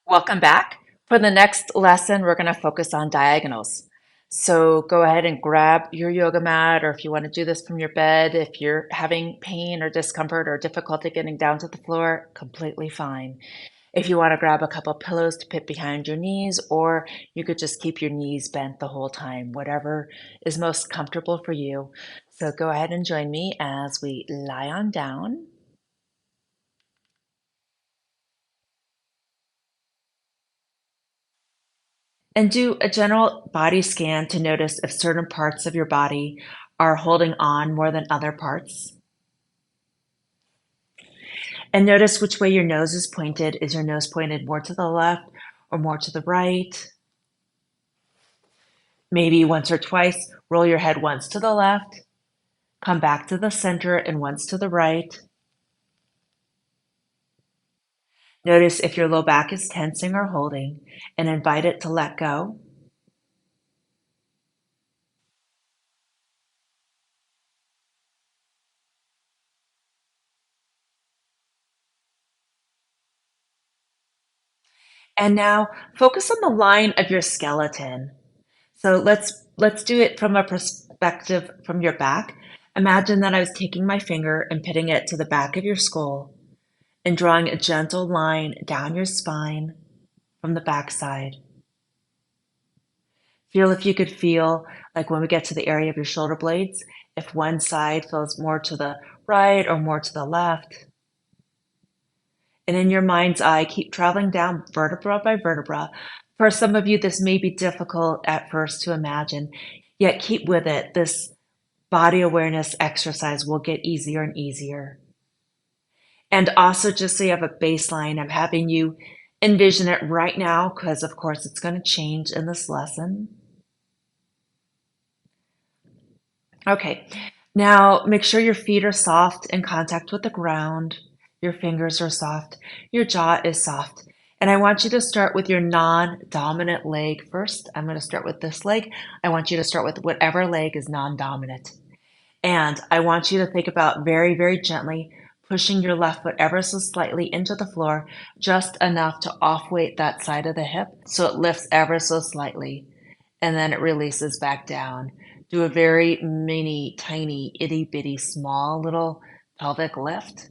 Welcome back. For the next lesson, we're going to focus on diagonals. So go ahead and grab your yoga mat, or if you want to do this from your bed, if you're having pain or discomfort or difficulty getting down to the floor, completely fine. If you want to grab a couple pillows to put behind your knees, or you could just keep your knees bent the whole time, whatever is most comfortable for you. So go ahead and join me as we lie on down. And do a general body scan to notice if certain parts of your body are holding on more than other parts. And notice which way your nose is pointed. Is your nose pointed more to the left or more to the right? Maybe once or twice, roll your head once to the left, come back to the center and once to the right. Notice if your low back is tensing or holding and invite it to let go. And now focus on the line of your skeleton. So let's do it from a perspective from your back. Imagine that I was taking my finger and putting it to the back of your skull and drawing a gentle line down your spine from the backside. Feel if you could feel like when we get to the area of your shoulder blades, if one side feels more to the right or more to the left. And in your mind's eye, keep traveling down vertebra by vertebra. For some of you, this may be difficult at first to imagine, yet keep with it. This body awareness exercise will get easier and easier. And also, just so you have a baseline, I'm having you envision it right now because, of course, it's going to change in this lesson. Okay, now make sure your feet are soft in contact with the ground. Your fingers are soft. Your jaw is soft. And I want you to start with your non-dominant leg first. I'm going to start with this leg. I want you to start with whatever leg is non-dominant. And I want you to think about very, very gently pushing your left foot ever so slightly into the floor, just enough to off weight that side of the hip so it lifts ever so slightly. And then it releases back down. Do a very mini, tiny, itty bitty, small little pelvic lift.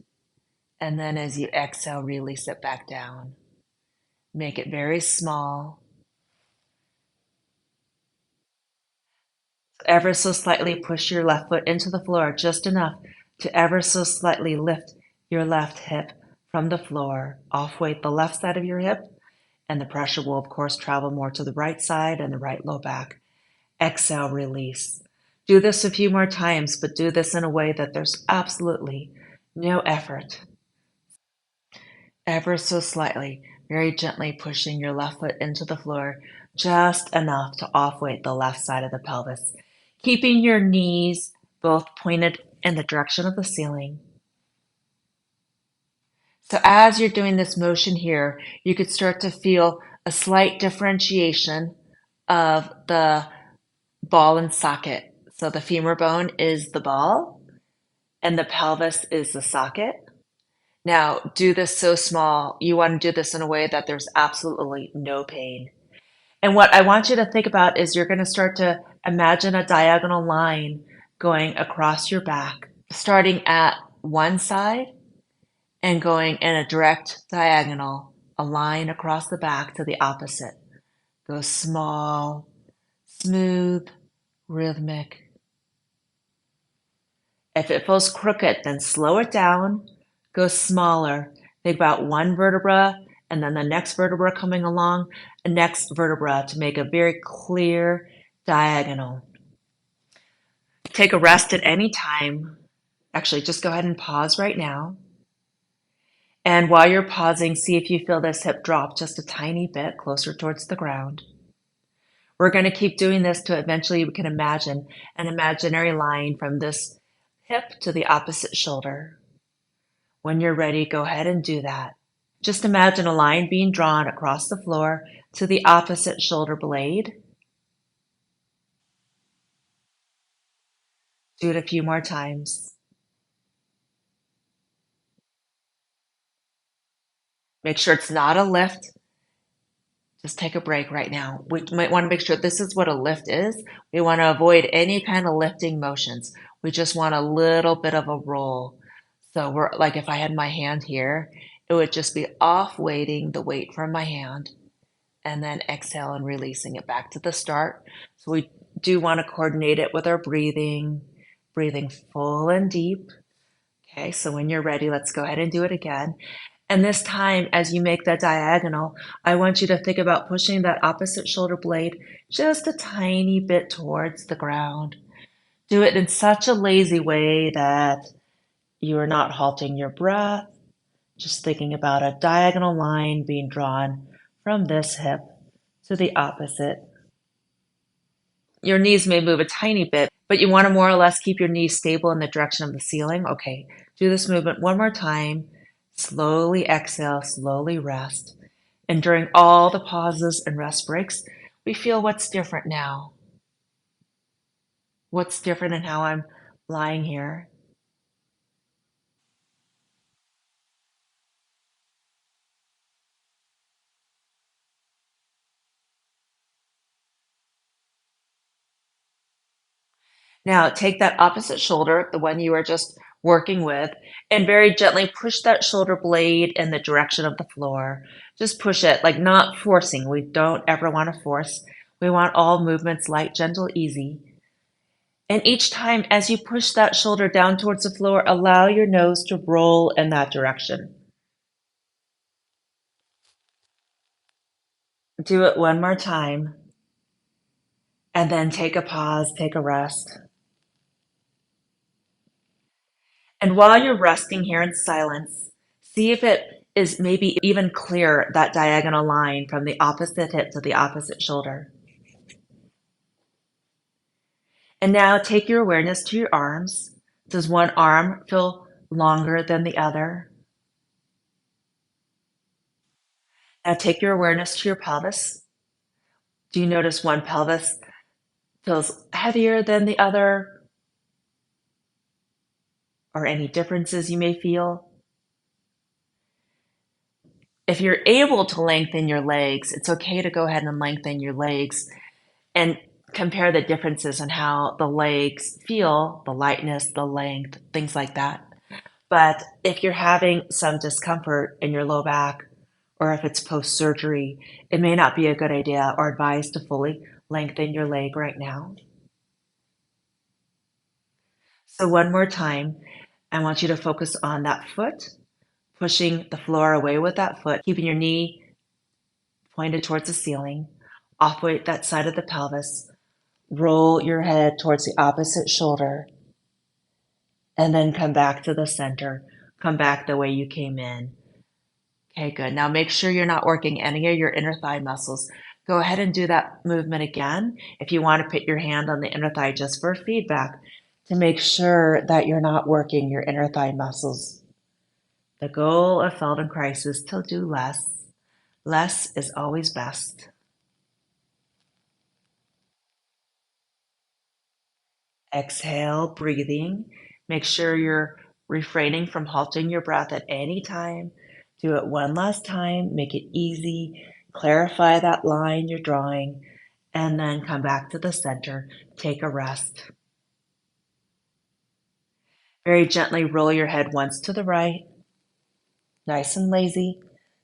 And then as you exhale, release it back down. Make it very small. Ever so slightly push your left foot into the floor, just enough to ever so slightly lift your left hip from the floor. Off weight the left side of your hip, and the pressure will, of course, travel more to the right side and the right low back. Exhale, release. Do this a few more times, but do this in a way that there's absolutely no effort. Ever so slightly, very gently pushing your left foot into the floor, just enough to off-weight the left side of the pelvis, keeping your knees both pointed in the direction of the ceiling. So as you're doing this motion here, you could start to feel a slight differentiation of the ball and socket. So the femur bone is the ball and the pelvis is the socket. Now, do this so small. You want to do this in a way that there's absolutely no pain. And what I want you to think about is you're going to start to imagine a diagonal line going across your back, starting at one side and going in a direct diagonal, a line across the back to the opposite. Go small, smooth, rhythmic. If it feels crooked, then slow it down, go smaller. Think about one vertebra and then the next vertebra coming along, the next vertebra to make a very clear diagonal. Take a rest at any time. Actually, just go ahead and pause right now. And while you're pausing, see if you feel this hip drop just a tiny bit closer towards the ground. We're going to keep doing this to eventually we can imagine an imaginary line from this hip to the opposite shoulder. When you're ready, go ahead and do that. Just imagine a line being drawn across the floor to the opposite shoulder blade. Do it a few more times. Make sure it's not a lift. Just take a break right now. We might want to make sure this is what a lift is. We want to avoid any kind of lifting motions. We just want a little bit of a roll. So we're like if I had my hand here, it would just be off weighting the weight from my hand and then exhale and releasing it back to the start. So we do want to coordinate it with our breathing, breathing full and deep. Okay, so when you're ready, let's go ahead and do it again. And this time, as you make that diagonal, I want you to think about pushing that opposite shoulder blade just a tiny bit towards the ground. Do it in such a lazy way that you are not halting your breath, just thinking about a diagonal line being drawn from this hip to the opposite. Your knees may move a tiny bit, but you want to more or less keep your knees stable in the direction of the ceiling. Okay, do this movement one more time. Slowly exhale, slowly rest. And during all the pauses and rest breaks, we feel what's different now. What's different in how I'm lying here. Now take that opposite shoulder, the one you were just working with, and very gently push that shoulder blade in the direction of the floor. Just push it, like not forcing. We don't ever want to force. We want all movements light, gentle, easy. And each time as you push that shoulder down towards the floor, allow your nose to roll in that direction. Do it one more time. And then take a pause, take a rest. And while you're resting here in silence, see if it is maybe even clear that diagonal line from the opposite hip to the opposite shoulder. And now take your awareness to your arms. Does one arm feel longer than the other? Now take your awareness to your pelvis. Do you notice one pelvis feels heavier than the other, or any differences you may feel? If you're able to lengthen your legs, it's okay to go ahead and lengthen your legs and compare the differences in how the legs feel, the lightness, the length, things like that. But if you're having some discomfort in your low back, or if it's post surgery, it may not be a good idea or advised to fully lengthen your leg right now. So, one more time, I want you to focus on that foot, pushing the floor away with that foot, keeping your knee pointed towards the ceiling, off weight that side of the pelvis. Roll your head towards the opposite shoulder, and then come back to the center. Come back the way you came in. Okay, good. Now make sure you're not working any of your inner thigh muscles. Go ahead and do that movement again. If you want to put your hand on the inner thigh just for feedback to make sure that you're not working your inner thigh muscles. The goal of Feldenkrais is to do less. Less is always best. Exhale, breathing. Make sure you're refraining from halting your breath at any time. Do it one last time. Make it easy. Clarify that line you're drawing, and then come back to the center. Take a rest. Very gently roll your head once to the right, nice and lazy,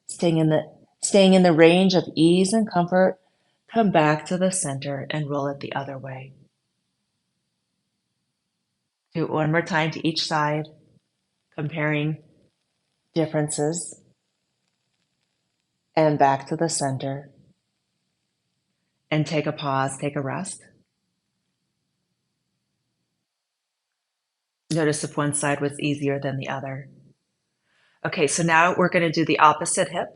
staying in the range of ease and comfort. Come back to the center and roll it the other way. Do it one more time to each side, comparing differences, and back to the center. And take a pause, take a rest. Notice if one side was easier than the other. Okay, so now we're going to do the opposite hip.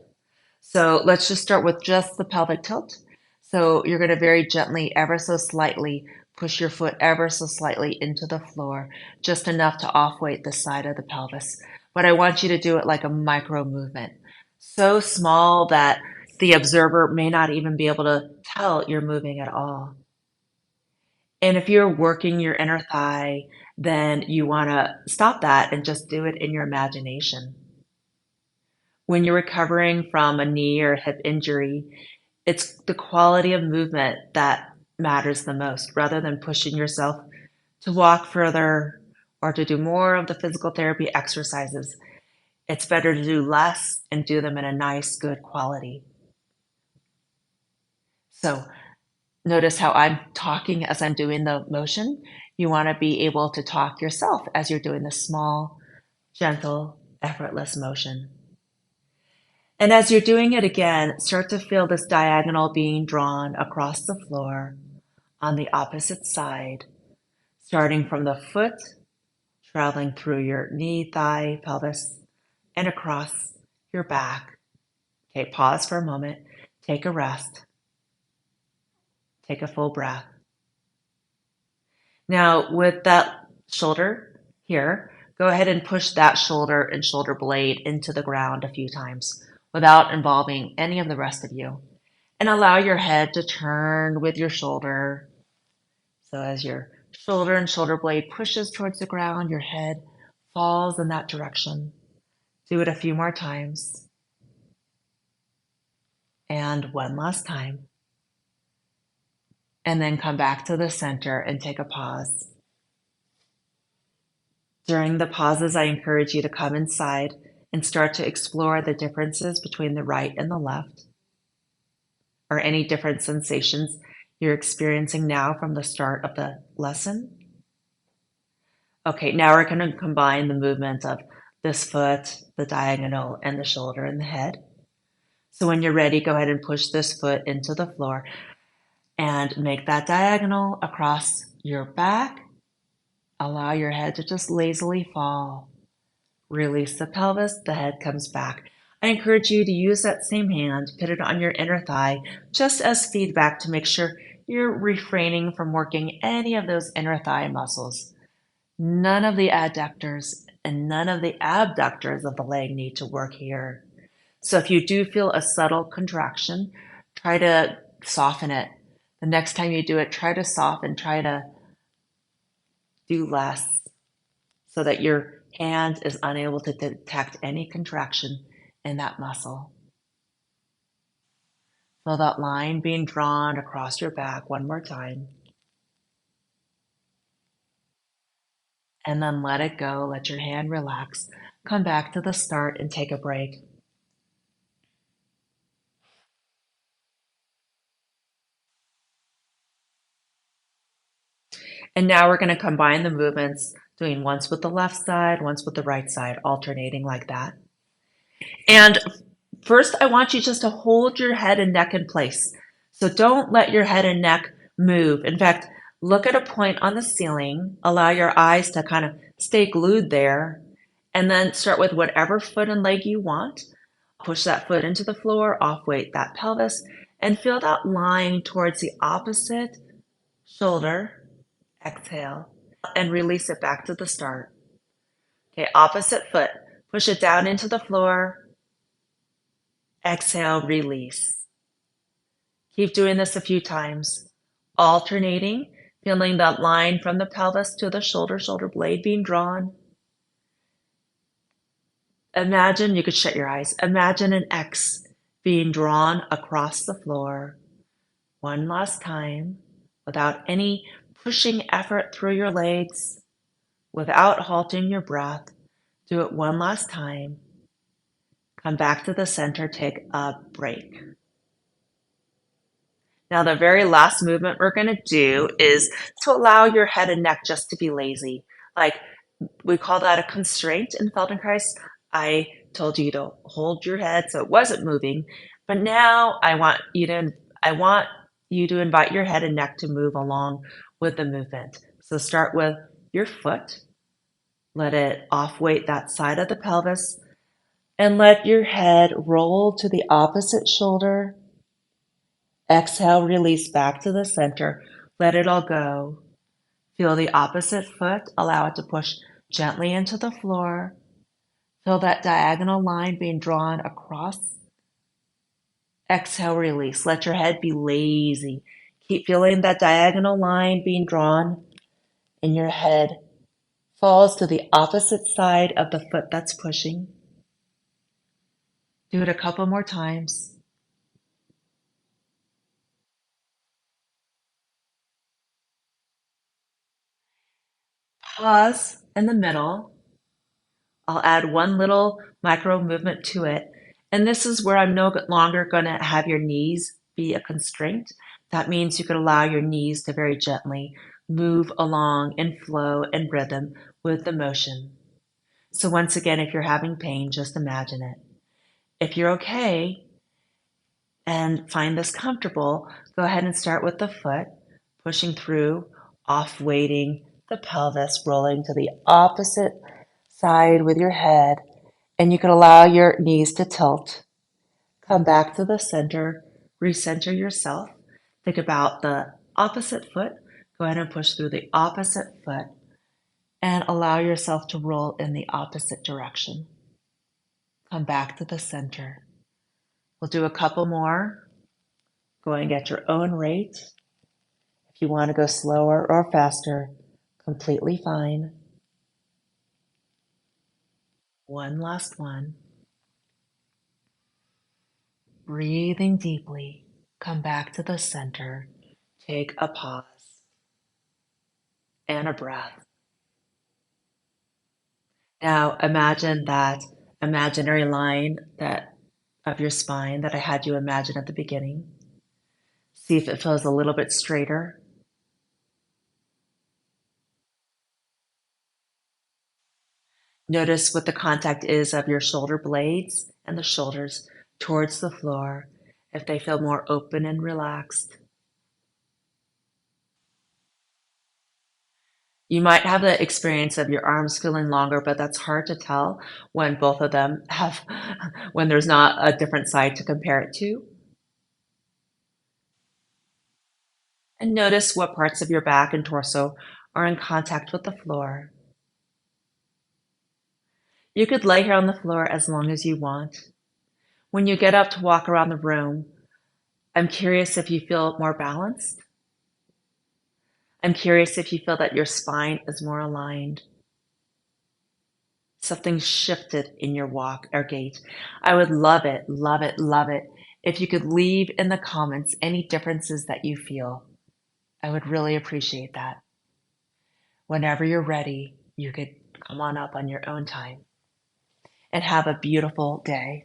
So let's just start with just the pelvic tilt. So you're going to very gently, ever so slightly, push your foot ever so slightly into the floor, just enough to off-weight the side of the pelvis. But I want you to do it like a micro movement, so small that the observer may not even be able to tell you're moving at all. And if you're working your inner thigh, then you want to stop that and just do it in your imagination. When you're recovering from a knee or hip injury, It's the quality of movement that matters the most, rather than pushing yourself to walk further or to do more of the physical therapy exercises. It's better to do less and do them in a nice, good quality. So notice how I'm talking as I'm doing the motion. You want to be able to talk yourself as you're doing the small, gentle, effortless motion. And as you're doing it again, start to feel this diagonal being drawn across the floor on the opposite side, starting from the foot, traveling through your knee, thigh, pelvis, and across your back. Okay, pause for a moment, take a rest, take a full breath. Now, with that shoulder here, go ahead and push that shoulder and shoulder blade into the ground a few times without involving any of the rest of you. And allow your head to turn with your shoulder. So as your shoulder and shoulder blade pushes towards the ground, your head falls in that direction. Do it a few more times. And one last time. And then come back to the center and take a pause. During the pauses, I encourage you to come inside and start to explore the differences between the right and the left, or any different sensations you're experiencing now from the start of the lesson. Okay, now we're going to combine the movement of this foot, the diagonal, and the shoulder and the head. So when you're ready, go ahead and push this foot into the floor and make that diagonal across your back. Allow your head to just lazily fall. Release the pelvis, the head comes back. I encourage you to use that same hand, put it on your inner thigh, just as feedback to make sure you're refraining from working any of those inner thigh muscles. None of the adductors and none of the abductors of the leg need to work here. So if you do feel a subtle contraction, try to soften it. The next time you do it, try to soften, try to do less so that your hand is unable to detect any contraction in that muscle. Feel that line being drawn across your back one more time. And then let it go, let your hand relax. Come back to the start and take a break. And now we're going to combine the movements, doing once with the left side, once with the right side, alternating like that. And first, I want you just to hold your head and neck in place. So don't let your head and neck move. In fact, look at a point on the ceiling, allow your eyes to kind of stay glued there, and then start with whatever foot and leg you want. Push that foot into the floor, off weight that pelvis, and feel that line towards the opposite shoulder. Exhale and release it back to the start. Okay, opposite foot. Push it down into the floor. Exhale, release. Keep doing this a few times, alternating, feeling that line from the pelvis to the shoulder blade being drawn. Imagine, you could shut your eyes, imagine an X being drawn across the floor. One last time, without any pushing effort through your legs, without halting your breath. Do it one last time. Come back to the center, take a break. Now, the very last movement we're going to do is to allow your head and neck just to be lazy. Like, we call that a constraint in Feldenkrais. I told you to hold your head so it wasn't moving, but now I want you to invite your head and neck to move along with the movement. So start with your foot. Let it off weight that side of the pelvis, and let your head roll to the opposite shoulder. Exhale, release back to the center. Let it all go. Feel the opposite foot. Allow it to push gently into the floor. Feel that diagonal line being drawn across. Exhale, release. Let your head be lazy. Keep feeling that diagonal line being drawn, and your head falls to the opposite side of the foot that's pushing. Do it a couple more times. Pause in the middle. I'll add one little micro movement to it. And this is where I'm no longer going to have your knees be a constraint. That means you could allow your knees to very gently move along and flow and rhythm with the motion. So once again, if you're having pain, just imagine it. If you're okay and find this comfortable, go ahead and start with the foot, pushing through, off weighting the pelvis, rolling to the opposite side with your head, and you can allow your knees to tilt. Come back to the center, recenter yourself. Think about the opposite foot. Go ahead and push through the opposite foot and allow yourself to roll in the opposite direction. Come back to the center. We'll do a couple more, going at your own rate. If you want to go slower or faster, completely fine. One last one. Breathing deeply. Come back to the center. Take a pause and a breath. Now imagine that imaginary line that of your spine that I had you imagine at the beginning. See if it feels a little bit straighter. Notice what the contact is of your shoulder blades and the shoulders towards the floor, if they feel more open and relaxed. You might have the experience of your arms feeling longer, but that's hard to tell when both of them have, when there's not a different side to compare it to. And notice what parts of your back and torso are in contact with the floor. You could lay here on the floor as long as you want. When you get up to walk around the room, I'm curious if you feel more balanced. I'm curious if you feel that your spine is more aligned. Something shifted in your walk or gait. I would love it, love it, love it if you could leave in the comments any differences that you feel. I would really appreciate that. Whenever you're ready, you could come on up on your own time and have a beautiful day.